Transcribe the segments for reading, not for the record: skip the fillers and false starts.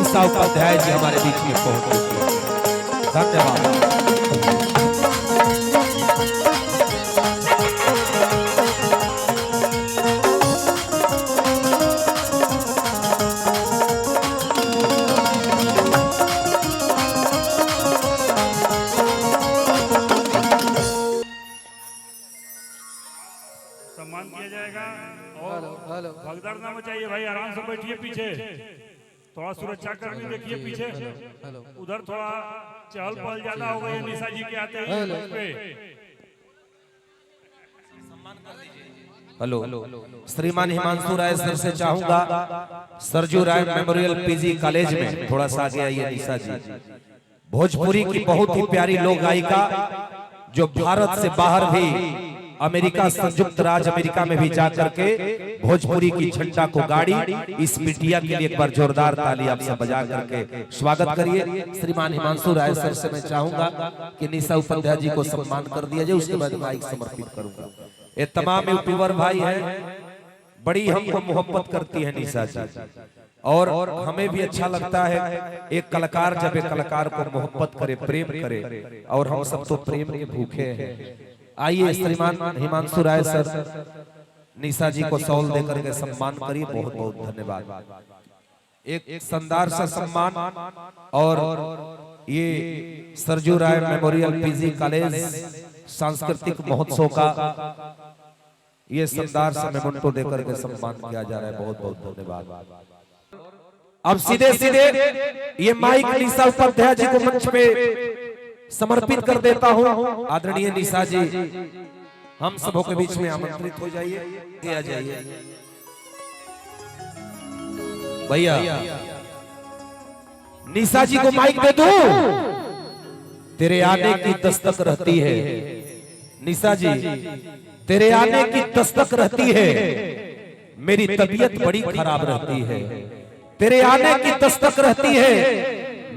निशा उपाध्याय जी हमारे बीच में पहुंच चुकी है। धन्यवाद। सम्मान किया जाएगा और भगदड़ ना मचाइए भाई, आराम से बैठिए, पीछे थोड़ा सुरक्षा कर्मी देखिए, पीछे उधर थोड़ा चहल पहल ज्यादा हो गई है। निशा जी के आते ही पे हेलो, श्रीमान हिमांशु राय सर से चाहूंगा सरजू राय मेमोरियल पीजी कॉलेज में थोड़ा सा आगे आइए। निशा जी भोजपुरी की बहुत ही प्यारी लोक गायिका जो भारत से बाहर भी अमेरिका, संयुक्त राज्य अमेरिका में भी जाकर के भोजपुरी की झंडा को गाड़ी। इस बिटिया के लिए एक बार जोरदार ताली आप सब बजा करके स्वागत करिए। श्रीमान हिमांशु राय सर से मैं चाहूंगा कि निशा उपाध्याय जी को सम्मान कर दिया जाए, उसके बाद माइक समर्पित करूंगा। ये तमाम यूट्यूबर भाई हैं, बड़ी हमको मोहब्बत करती है निशा जी, और हमें भी अच्छा लगता है एक कलाकार जब एक कलाकार को मोहब्बत करे, प्रेम करे, और हम सब तो प्रेम के भूखे हैं। आइए श्रीमान हिमांशु राय सर निशा जी को शॉल देकर के सम्मान करिए। बहुत बहुत धन्यवाद। एक शानदार सा सम्मान, और ये सरजू राय मेमोरियल पीजी कॉलेज सांस्कृतिक महोत्सव का ये शानदार सा मेमोंटो देकर के सम्मान किया जा रहा है। बहुत बहुत धन्यवाद। अब सीधे सीधे ये माइक निशा उपाध्याय जी को मंच पे समर्पित कर देता हूं। आदरणीय निशा जी हम सबों के बीच में आमंत्रित हो जाइए, आ जाइए भैया। निशा जी को माइक दे दूं, तेरे आने की दस्तक रहती है। निशा जी तेरे आने की दस्तक रहती है, मेरी तबीयत बड़ी खराब रहती है। तेरे आने की दस्तक रहती है,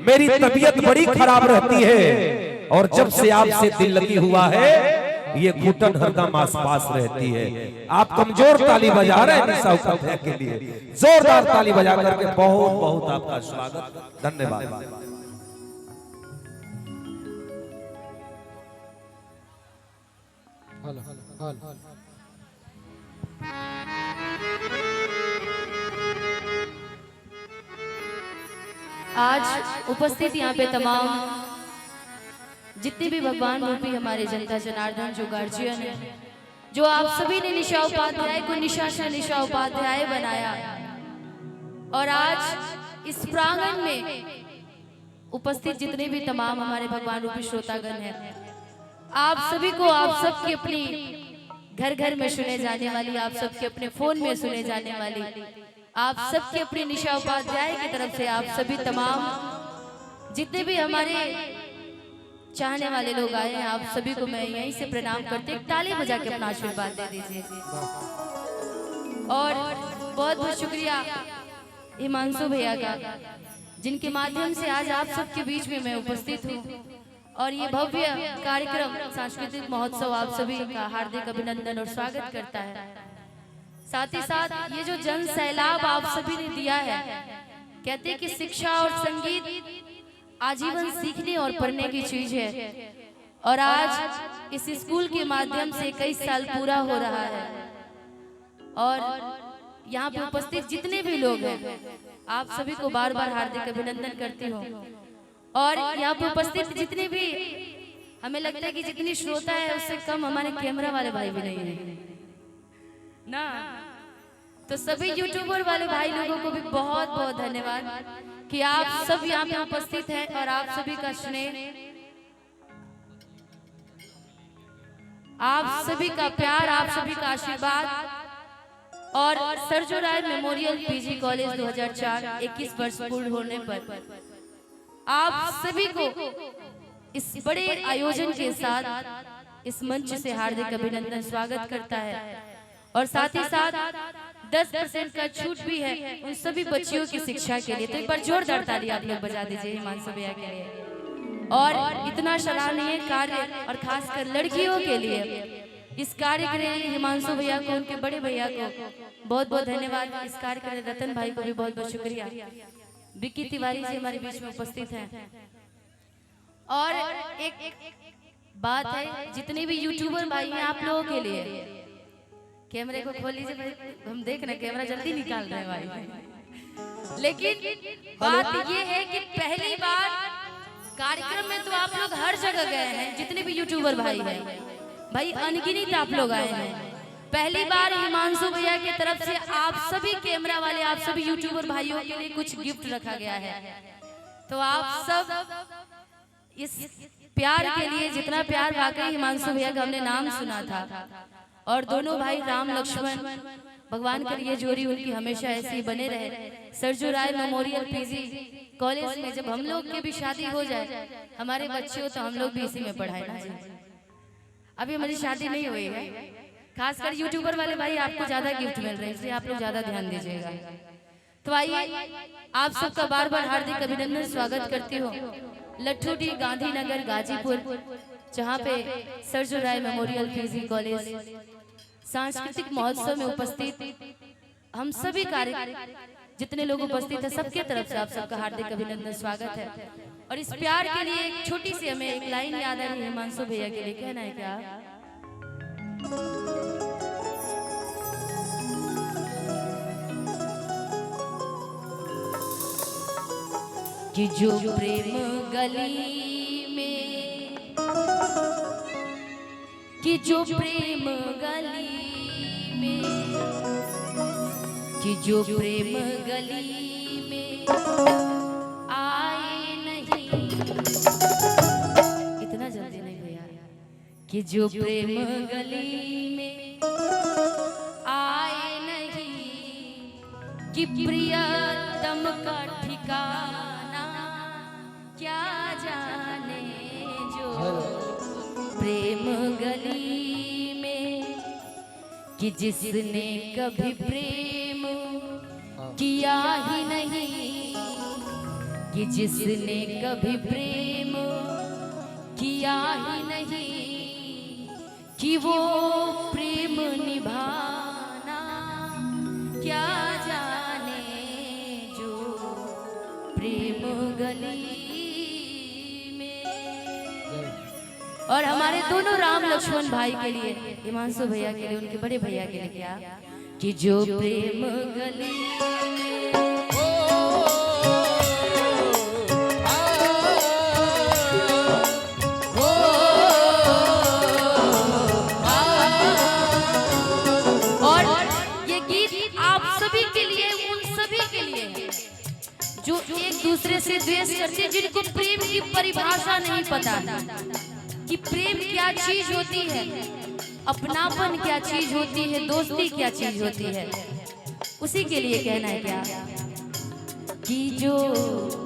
मेरी तबीयत बड़ी खराब रहती है, और जब से आपसे दिल लगी हुआ है ये घुटन हरदम आसपास रहती है। आप कमजोर ताली बजा रहे हैं निशा उपाध्याय के लिए, जोरदार ताली बजा करके बहुत बहुत आपका स्वागत, धन्यवाद। आज उपस्थित यहाँ पे तमाम जितने भी भगवान रूपी हमारे जनता जनार्दन जो गार्जियन है, जो आप सभी ने निशा उपाध्याय को निशा उपाध्याय बनाया, और आज इस प्रांगण में उपस्थित जितने भी तमाम हमारे भगवान रूपी श्रोतागण हैं, आप सभी को, आप सबकी अपनी घर घर में सुने जाने वाली, आप सबके अपने फोन में सुने जाने वाली, आप सबके अपनी निशा उपाध्याय की तरफ से आप सभी तमाम जितने भी हमारे चाहने वाले लोग आए हैं, आप सभी को मैं यहीं से प्रणाम करते, एक ताली बजा के अपना आशीर्वाद दे दीजिए। और बहुत बहुत शुक्रिया हिमांशु भैया का, जिनके माध्यम से आज आप सबके बीच में मैं उपस्थित हूँ, और ये भव्य कार्यक्रम सांस्कृतिक महोत्सव आप सभी का हार्दिक अभिनंदन और स्वागत करता है। साथ ही साथ ये जो जन सैलाब आप सभी ने दिया है, कहते हैं कि शिक्षा और संगीत आजीवन सीखने और पढ़ने की चीज है, और आज इस स्कूल के माध्यम से कई साल पूरा हो रहा है, और यहाँ पे उपस्थित जितने भी लोग हैं आप सभी को बार बार हार्दिक अभिनंदन करती हूँ। और यहाँ पे उपस्थित जितने भी, हमें लगता है कि जितनी श्रोता है उससे कम हमारे कैमरा वाले भाई भी नहीं है ना, तो सभी यूट्यूबर वाले भाई लोगों को भी बहुत बहुत धन्यवाद कि आप सब यहाँ पे उपस्थित हैं, और आप सभी का स्नेह, आप सभी का प्यार, आप सभी का आशीर्वाद, और सरजू राय मेमोरियल पीजी कॉलेज 2004 21 वर्ष पूर्ण होने पर आप सभी को इस बड़े आयोजन के साथ इस मंच से हार्दिक अभिनंदन स्वागत करता है। और साथ ही साथ 10% का छूट भी है उन सभी बच्चियों की शिक्षा के लिए, तो एक बार जोरदार ताली आप लोग बजा दीजिए हिमांशु भैया के लिए। और इतना सराहनीय कार्य, और खासकर लड़कियों के लिए इस कार्य के लिए हिमांशु भैया को, उनके बड़े भैया को बहुत बहुत धन्यवाद। इस कार्य के लिए रतन भाई को भी बहुत बहुत शुक्रिया। विक्की तिवारी जी हमारे बीच में उपस्थित हैं। और एक बात है, जितने भी यूट्यूबर भाई हैं आप लोगों के लिए, कैमरे को खोल लीजिए भाई, हम देख रहे हैं कैमरा जल्दी निकाल रहे हैं भाई। लेकिन बात ये है कि पहली बार कार्यक्रम में तो आप लोग हर जगह गए हैं, जितने भी यूट्यूबर भाई हैं भाई, अनगिनत आप लोग आए हैं। पहली बार हिमांशु भैया की तरफ से आप सभी कैमरा वाले, आप सभी यूट्यूबर भाइयों के लिए कुछ गिफ्ट रखा गया है। तो आप सब इस प्यार के लिए, जितना प्यार वाकई हिमांशु भैया का हमने नाम सुना था, और दोनों भाई राम लक्ष्मण, भगवान करिए जोड़ी उनकी हमेशा ऐसी ही बने रहे। सरजू राय मेमोरियल पीजी कॉलेज में जब हम लोग की भी शादी हो जाए, हमारे बच्चे हो, तो हम लोग भी इसी में पढ़ाए ना जी। अभी हमारी शादी नहीं हुई है, खासकर यूट्यूबर वाले भाई आपको ज्यादा गिफ्ट मिल रहे हैं, इसलिए आप लोग ज्यादा ध्यान दीजिएगा। तो आइए आप सबका बार बार हार्दिक अभिनंदन स्वागत करती हूँ लट्ठूडी गांधीनगर गाजीपुर, जहाँ पे सरजू राय मेमोरियल पीजी कॉलेज सांस्कृतिक महोत्सव में उपस्थित हम सभी कार्य जितने लोग उपस्थित हैं, सबके तरफ से आप सबका हार्दिक अभिनंदन स्वागत है। और इस प्यार के लिए एक छोटी सी हमें एक लाइन याद आ रही है हिमांशु भैया के लिए, कहना है क्या कि जो प्रेम गली में, कि जो प्रेम गली में, कि जो प्रेम गली में आए नहीं, इतना जल्दी नहीं भैया, कि जो प्रेम गली में आए नहीं, कि प्रियतम का ठिकाना क्या जाने, जो प्रेम गली में, कि जिसने कभी प्रेम किया ही नहीं, कि जिसने कभी प्रेम किया ही नहीं, कि वो प्रेम निभाना क्या जाने, जो प्रेम गली में। और हमारे दोनों राम लक्ष्मण भाई के लिए, हिमांशु भैया के लिए, उनके बड़े भैया के लिए क्या, कि जो प्रेम गली जो एक दूसरे से द्वेष करते, जिनको प्रेम की परिभाषा नहीं पता कि प्रेम क्या चीज होती है, अपनापन क्या चीज होती है, दोस्ती क्या चीज होती है, उसी के लिए कहना है क्या, कि जो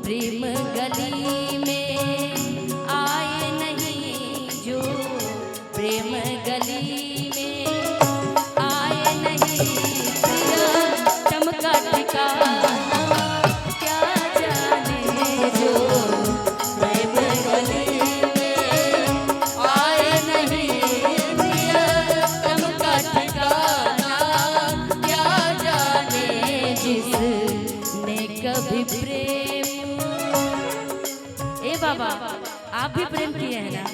प्रेम गली में आए नहीं, जो प्रेम गली में आए नहीं, प्रियतम का ठिकाना बाबा, आप भी प्रेम किए हैं ना,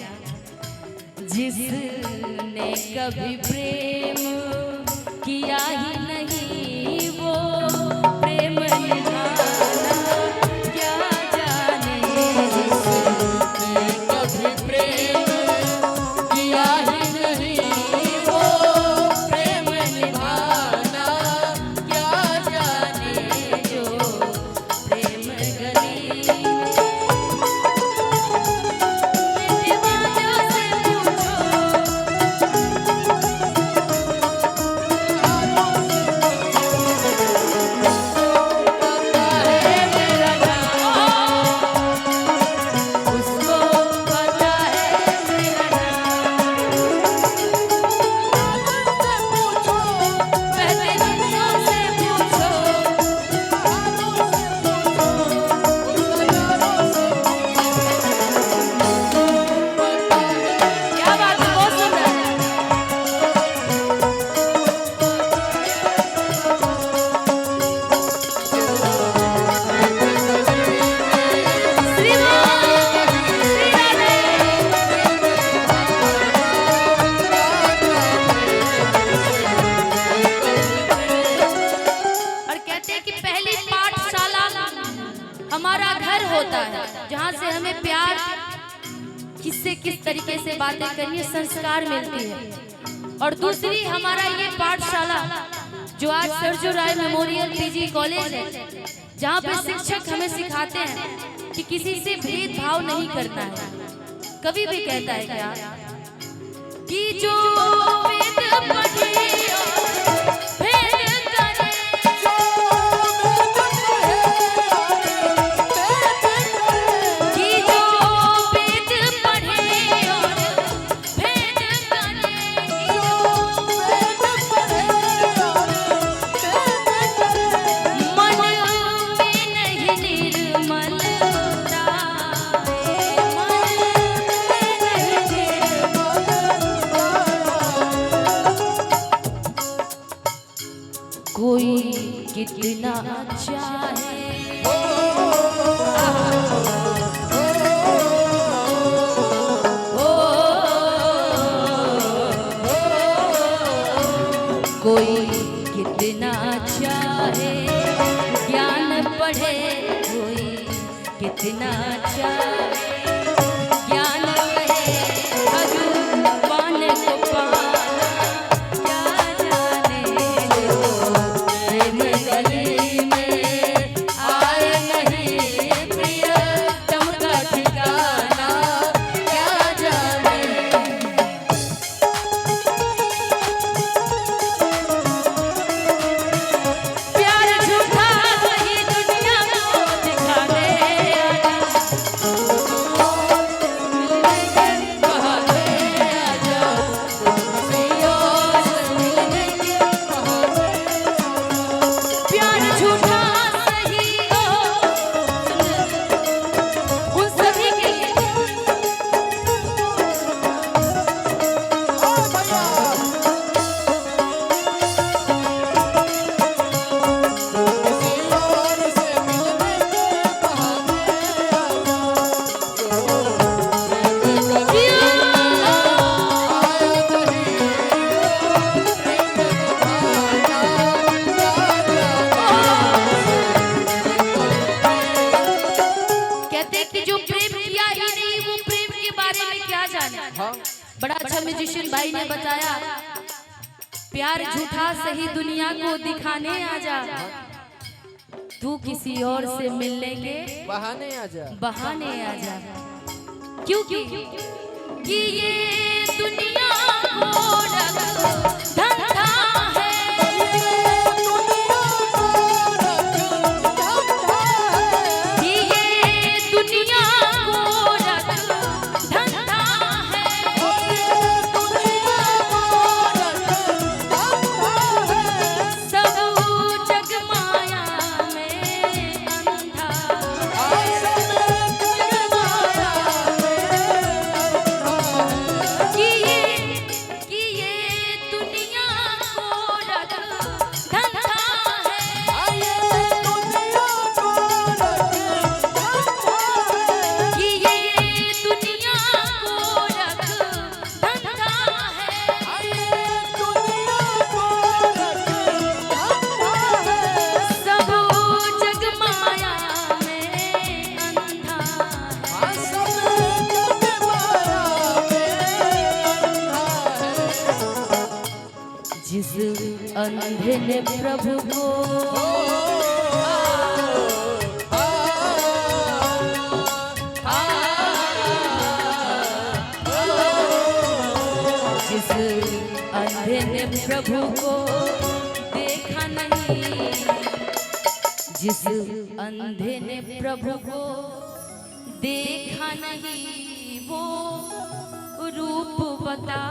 जिसने कभी प्रेम किया ही नहीं, वो प्रेम निभाना क्या जाने, जिसने कभी प्रेम किया ही नहीं, वो प्रेम निभाना क्या जाने, जो प्रेम गली हमारा घर होता है, जहाँ से हमें प्यार किससे किस तरीके से बातें करनी है, संस्कार मिलती है। और दूसरी हमारा ये पाठशाला जो आज सरजू राय मेमोरियल पीजी कॉलेज है, जहाँ पे शिक्षक हमें सिखाते हैं कि किसी से भेदभाव नहीं करना है। कभी भी कहता है क्या कि जो वेद पढ़े कोई कितना चाहे कोई कितना चाहे ज्ञान पढ़े, कोई कितना चाहे ज्ञान पढ़े, भगवान को पाना क्या जाने प्रेम गली में आए नहीं प्रियतम का ठिकाना क्या जाने। प्यार झूठा वही दुनिया को दिखाने प्यार झूठा सही हो उन सभी के लिए। कहते हैं कि जो प्रेम किया ही नहीं वो प्रेम के बारे में क्या जाने। बड़ा अच्छा म्यूजिशियन भाई ने बताया, प्यार झूठा सही दुनिया को दिखाने आ जा, तू किसी और से मिलने के बहाने आ जा। क्योंकि कि ये दुनिया को धंधा है, कि ये दुनिया को धंधा है, सब जग माया में अंधा, कि ये दुनिया को धंधा है, कि ये दुनिया को धंधा है, सब जग माया में अंधा है। जिस अंधे ने प्रभु को जिस अंधे ने प्रभु को देखा नहीं, जिस अंधे ने प्रभु को देखा नहीं वो रूप बता